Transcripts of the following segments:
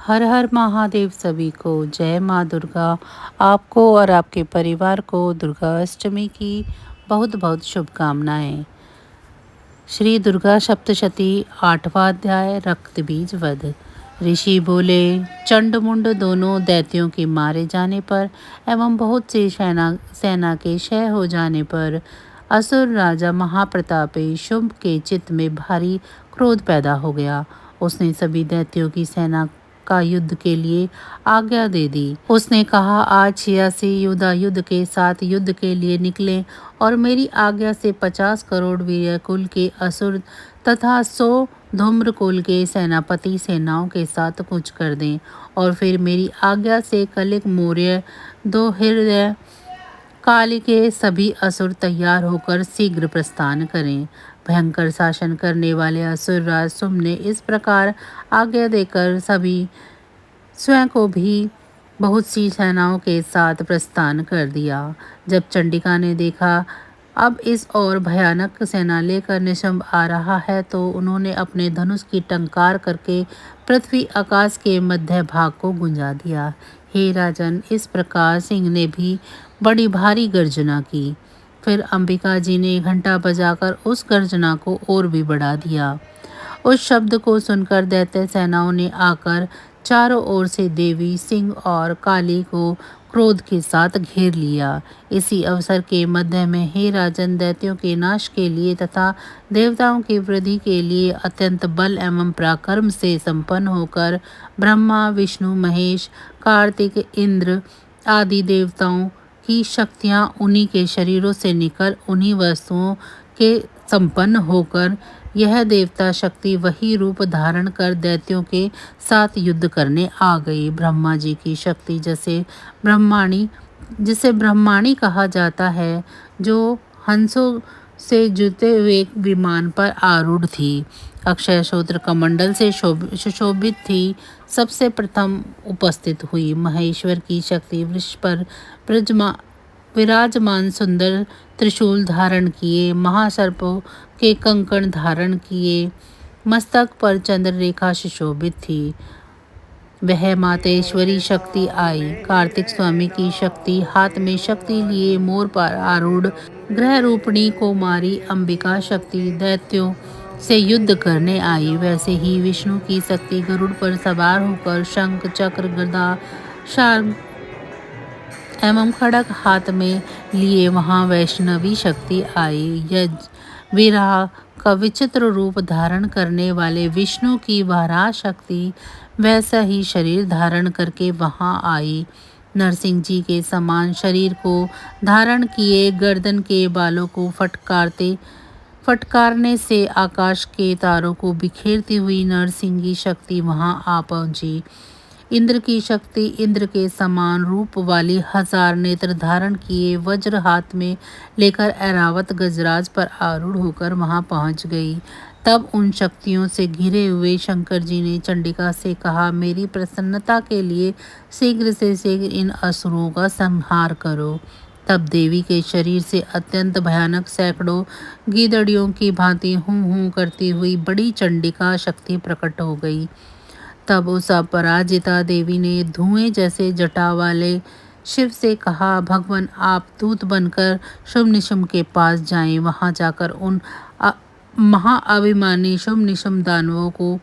हर हर महादेव सभी को। जय माँ दुर्गा। आपको और आपके परिवार को दुर्गा अष्टमी की बहुत बहुत शुभकामनाएं। श्री दुर्गा सप्तशती 8वां अध्याय रक्त बीज वध। ऋषि बोले, चंड मुंड दोनों दैत्यों के मारे जाने पर एवं बहुत सी सेना के क्षय हो जाने पर असुर राजा महाप्रतापी शुंभ के चित्त में भारी क्रोध पैदा हो गया। उसने सभी दैत्यों की सेना का युद्ध के लिए आज्ञा दे दी। उसने कहा, आज 86 योद्धा युद्ध के साथ युद्ध के लिए निकले और मेरी आज्ञा से 50 करोड़ वीर कुल के असुर तथा 100 धूम्र कुल के सेनापति सेनाओं के साथ कूच कर दें और फिर मेरी आज्ञा से कलिक मौर्य दो हृदय काली के सभी असुर तैयार होकर शीघ्र प्रस्थान करें। भयंकर शासन करने वाले असुर राज शुंभ ने इस प्रकार आज्ञा देकर सभी स्वयं को भी बहुत सी सेनाओं के साथ प्रस्थान कर दिया। जब चंडिका ने देखा अब इस और भयानक सेना लेकर निशंभ आ रहा है तो उन्होंने अपने धनुष की टंकार करके पृथ्वी आकाश के मध्य भाग को गुंजा दिया। हे राजन, इस प्रकार सिंह ने भी बड़ी भारी गर्जना की। फिर अंबिका जी ने घंटा बजाकर उस गर्जना को और भी बढ़ा दिया। उस शब्द को सुनकर दैत्य सेनाओं ने आकर चारों ओर से देवी, सिंह और काली को क्रोध के साथ घेर लिया। इसी अवसर के मध्य में हे राजन, दैत्यों के नाश के लिए तथा देवताओं की वृद्धि के लिए अत्यंत बल एवं पराक्रम से संपन्न होकर ब्रह्मा, विष्णु, महेश, कार्तिक, इंद्र आदि देवताओं की शक्तियां उन्हीं के शरीरों से निकल उन्हीं वस्तुओं के संपन्न होकर यह देवता शक्ति वही रूप धारण कर दैत्यों के साथ युद्ध करने आ गई। ब्रह्मा जी की शक्ति जिसे ब्रह्माणी कहा जाता है, जो हंसों से जुते हुए विमान पर आरूढ़ थी, अक्षय सूत्र कमंडल से सुशोभित थी, सबसे प्रथम उपस्थित हुई। महेश्वर की शक्ति वृक्ष पर विराजमान सुंदर त्रिशूल धारण किए, महासर्पों के कंकण धारण किए, मस्तक पर चंद्र रेखा सुशोभित थी, वह मातेश्वरी शक्ति आई। कार्तिक स्वामी की शक्ति हाथ में शक्ति लिए मोर पर आरूढ़ ग्रह रूपणी कुमारी अंबिका शक्ति दैत्यों से युद्ध करने आई। वैसे ही विष्णु की शक्ति गरुड़ पर सवार होकर शंख, चक्र, गदा, शार्ंग एवं खड़ग हाथ में लिए वहां वैष्णवी शक्ति आई। यज्ञ विराह का विचित्र रूप धारण करने वाले विष्णु की वराह शक्ति वैसा ही शरीर धारण करके वहां आई। नरसिंह जी के समान शरीर को धारण किए, गर्दन के बालों को फटकारने से आकाश के तारों को बिखेरती हुई नरसिंह की शक्ति वहां आ पहुंची। इंद्र की शक्ति इंद्र के समान रूप वाली 1000 नेत्र धारण किए वज्र हाथ में लेकर ऐरावत गजराज पर आरूढ़ होकर वहां पहुंच गई। तब उन शक्तियों से घिरे हुए शंकर जी ने चंडिका से कहा, मेरी प्रसन्नता के लिए शीघ्र से शीघ्र इन असुरों का संहार करो। तब देवी के शरीर से अत्यंत भयानक सैकड़ों गीदड़ियों की भांति हूं हूं करती हुई बड़ी चंडिका शक्ति प्रकट हो गई। तब उस अपराजिता देवी ने धुएं जैसे जटा वाले शिव से कहा, भगवान आप दूत बनकर शुभ निशुंभ के पास जाएं, वहां जाकर उन महाअभिमानी शुभ निशुंभ दानवों को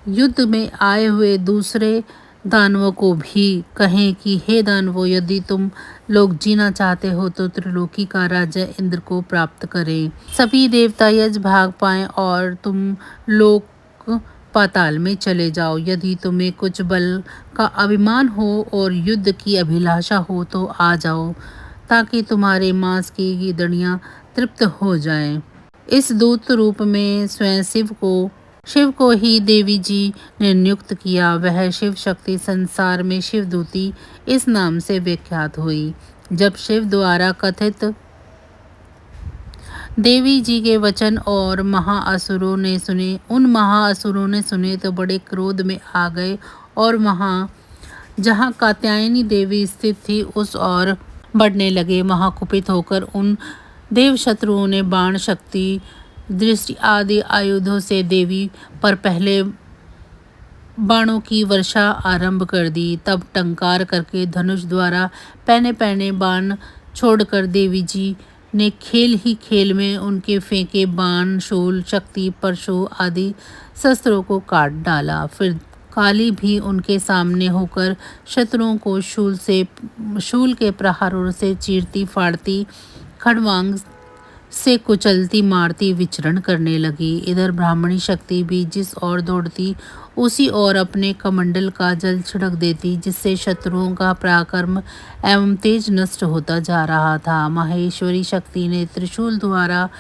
युद्ध में आए हुए दूसरे दानवों को भी कहें कि हे दानवों, यदि तुम लोग जीना चाहते हो तो त्रिलोकी का राज्य इंद्र को प्राप्त करें। सभी देवता यज भाग पाएं और तुम लोग पाताल में चले जाओ। यदि तुम्हें कुछ बल का अभिमान हो और युद्ध की अभिलाषा हो तो आ जाओ, ताकि तुम्हारे मांस की गीदड़ियां तृप्त हो जाएं। इस दूत रूप में स्वयं शिव को ही देवी जी ने नियुक्त किया। वह शिव शक्ति संसार में शिवदूती इस नाम से विख्यात हुई। जब शिव द्वारा कथित देवी जी के वचन और उन महाअसुरों ने सुने तो बड़े क्रोध में आ गए और वहां जहां कात्यायनी देवी स्थित थी उस ओर बढ़ने लगे। वहां कुपित होकर उन देव शत्रुओं ने बाण, शक्ति, दृष्टि आदि आयुधों से देवी पर पहले बाणों की वर्षा आरंभ कर दी। तब टंकार करके धनुष द्वारा पहने पहने बाण छोड़कर देवी जी ने खेल ही खेल में उनके फेंके बाण, शूल, शक्ति, परशु आदि शस्त्रों को काट डाला। फिर काली भी उनके सामने होकर शत्रुओं को शूल के प्रहारों से चीरती फाड़ती, खड़वांग से कुचलती मारती विचरण करने लगी। इधर ब्राह्मणी शक्ति भी जिस ओर दौड़ती उसी ओर अपने कमंडल का जल छिड़क देती, जिससे शत्रुओं का पराक्रम एवं तेज नष्ट होता जा रहा था। माहेश्वरी शक्ति ने त्रिशूल द्वारा,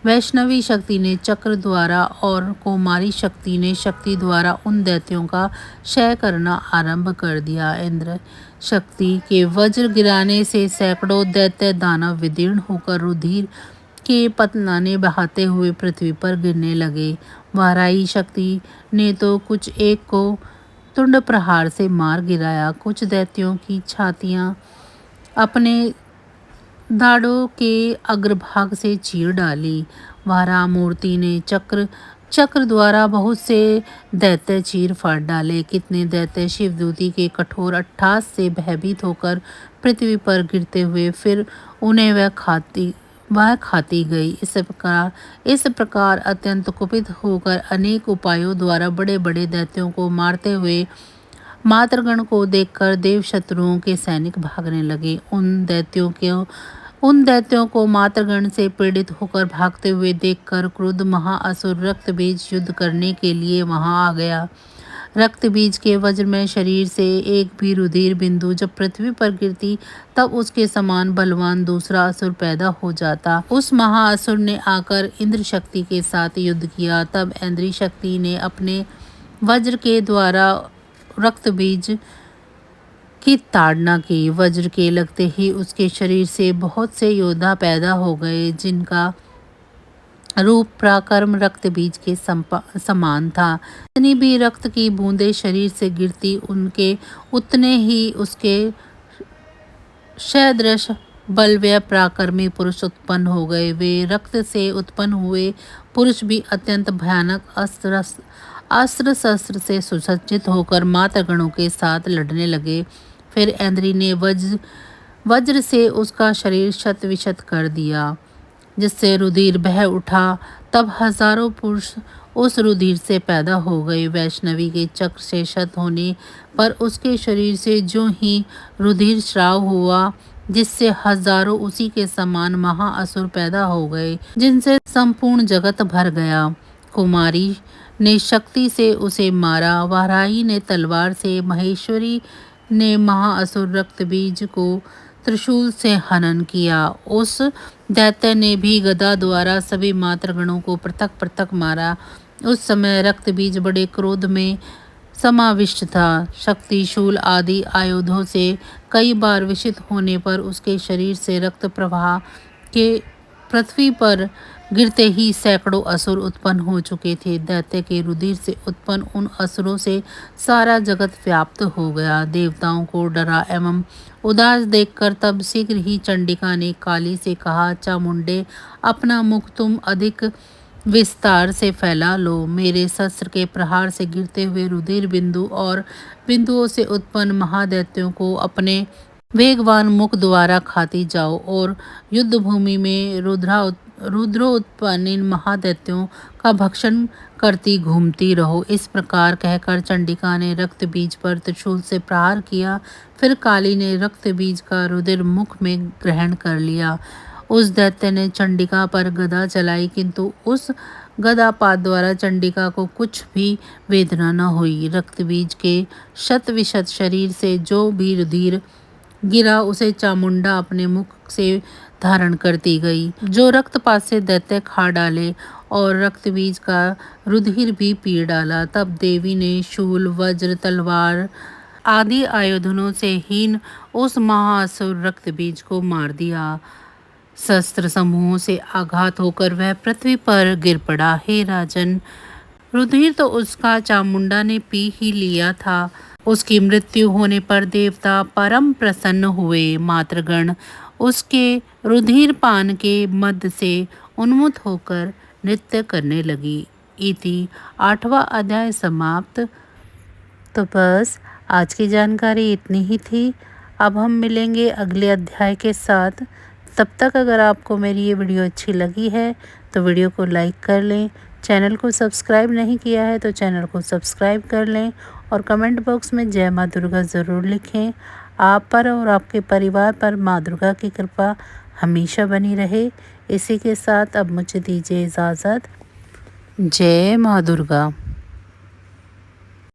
वैष्णवी शक्ति ने चक्र द्वारा और कौमारी शक्ति ने शक्ति द्वारा उन दैत्यों का क्षय करना आरंभ कर दिया। इंद्र शक्ति के वज्र गिराने से सैकड़ों दैत्य दानव विदीर्ण होकर रुधिर के पतलाने बहाते हुए पृथ्वी पर गिरने लगे। वाराही शक्ति ने तो कुछ एक को तुंड प्रहार से मार गिराया, कुछ दैत्यों की छातियां अपने दाढ़ों के अग्रभाग से चीर डाली। वारा मूर्ति ने चक्र द्वारा बहुत से दैत्य चीर फाड़ डाले। कितने दैत्य शिवदूती के कठोर अट्ठास से भयभीत होकर पृथ्वी पर गिरते हुए फिर उन्हें वह खाती गई। इस प्रकार अत्यंत कुपित होकर अनेक उपायों द्वारा बड़े बड़े दैत्यों को मारते हुए मातृगण को देखकर देव शत्रुओं के सैनिक भागने लगे। उन दैत्यों को मातृगण से पीड़ित होकर भागते हुए देखकर क्रुद्ध महाअसुर रक्तबीज युद्ध करने के लिए वहां आ गया। रक्तबीज के वज्रमय शरीर से एक भी रुधिर बिंदु जब पृथ्वी पर गिरती तब उसके समान बलवान दूसरा असुर पैदा हो जाता। उस महाअसुर ने आकर इंद्र शक्ति के साथ युद्ध किया। तब इंद्री शक्ति ने अपने वज्र के द्वारा रक्तबीज की ताड़ना की। वज्र के लगते ही उसके शरीर से बहुत से योद्धा पैदा हो गए, जिनका रूप पराक्रम रक्त बीज के समान था। जितनी भी रक्त की बूंदें शरीर से गिरती उनके उतने ही उसके सदृश बलव्य पराक्रमी पुरुष उत्पन्न हो गए। वे रक्त से उत्पन्न हुए पुरुष भी अत्यंत भयानक अस्त्र शस्त्र से सुसज्जित होकर मातृगणों के साथ लड़ने लगे। फिर इंद्री ने वज्र से उसका शरीर शत विशत कर दिया, जिससे रुधिर बह उठा। तब हजारों पुरुष उस रुधिर से पैदा हो गए। वैष्णवी के चक्र से शत होने पर उसके शरीर से जो ही रुधिर स्राव हुआ, जिससे हजारों उसी के समान महाअसुर पैदा हो गए, जिनसे संपूर्ण जगत भर गया। कुमारी ने शक्ति से उसे मारा, वाराही ने तलवार से, महेश्वरी ने महाअसुर रक्तबीज को त्रिशूल से हनन किया। उस दैत्य ने भी गदा द्वारा सभी मातृगणों को पृथक पृथक मारा। उस समय रक्तबीज बड़े क्रोध में समाविष्ट था। शक्ति, शूल आदि आयुधों से कई बार विषित होने पर उसके शरीर से रक्त प्रवाह के पृथ्वी पर गिरते ही सैकड़ों असुर उत्पन्न हो चुके थे। दैत्य के रुधिर से उत्पन्न उन असुरों से सारा जगत व्याप्त हो गया। देवताओं को डरा एवं उदास देखकर तब शीघ्र ही चंडिका ने काली से कहा, चामुंडे, अपना मुख तुम अधिक विस्तार से फैला लो। मेरे शस्त्र के प्रहार से गिरते हुए रुधिर बिंदु और बिंदुओं से उत्पन्न महादैत्यों को अपने वेगवान मुख द्वारा खाती जाओ और युद्ध भूमि में रुद्रोत्पन्न महादैत्यों का भक्षण करती घूमती रहो। इस प्रकार कहकर चंडिका ने रक्त बीज पर त्रिशूल से प्रहार किया। फिर काली ने रक्त बीज का रुधिर मुख में ग्रहण कर लिया। उस दैत्य ने चंडिका पर गदा चलाई, किंतु उस गदापात द्वारा चंडिका को कुछ भी वेदना न हुई। रक्तबीज के शत विशत शरीर से जो भी रुधिर गिरा उसे चामुंडा अपने मुख से धारण करती गई, जो रक्तपात से दैत्य खा डाले और रक्तबीज का रुधिर भी पी डाला। तब देवी ने शूल, वज्र, तलवार आदि आयुधों से हीन उस महाअसुर रक्तबीज को मार दिया। शस्त्र समूहों से आघात होकर वह पृथ्वी पर गिर पड़ा। हे राजन, रुधिर तो उसका चामुंडा ने पी ही लिया था। उसकी मृत्यु होने पर देवता परम प्रसन्न हुए। मातृगण उसके रुधिर पान के मद से उन्मुख होकर नृत्य करने लगी। इति 8वां अध्याय समाप्त। तो बस आज की जानकारी इतनी ही थी। अब हम मिलेंगे अगले अध्याय के साथ। तब तक अगर आपको मेरी ये वीडियो अच्छी लगी है तो वीडियो को लाइक कर लें। चैनल को सब्सक्राइब नहीं किया है तो चैनल को सब्सक्राइब कर लें और कमेंट बॉक्स में जय माँ दुर्गा ज़रूर लिखें। आप पर और आपके परिवार पर माँ दुर्गा की कृपा हमेशा बनी रहे। इसी के साथ अब मुझे दीजिए इजाज़त। जय माँ दुर्गा।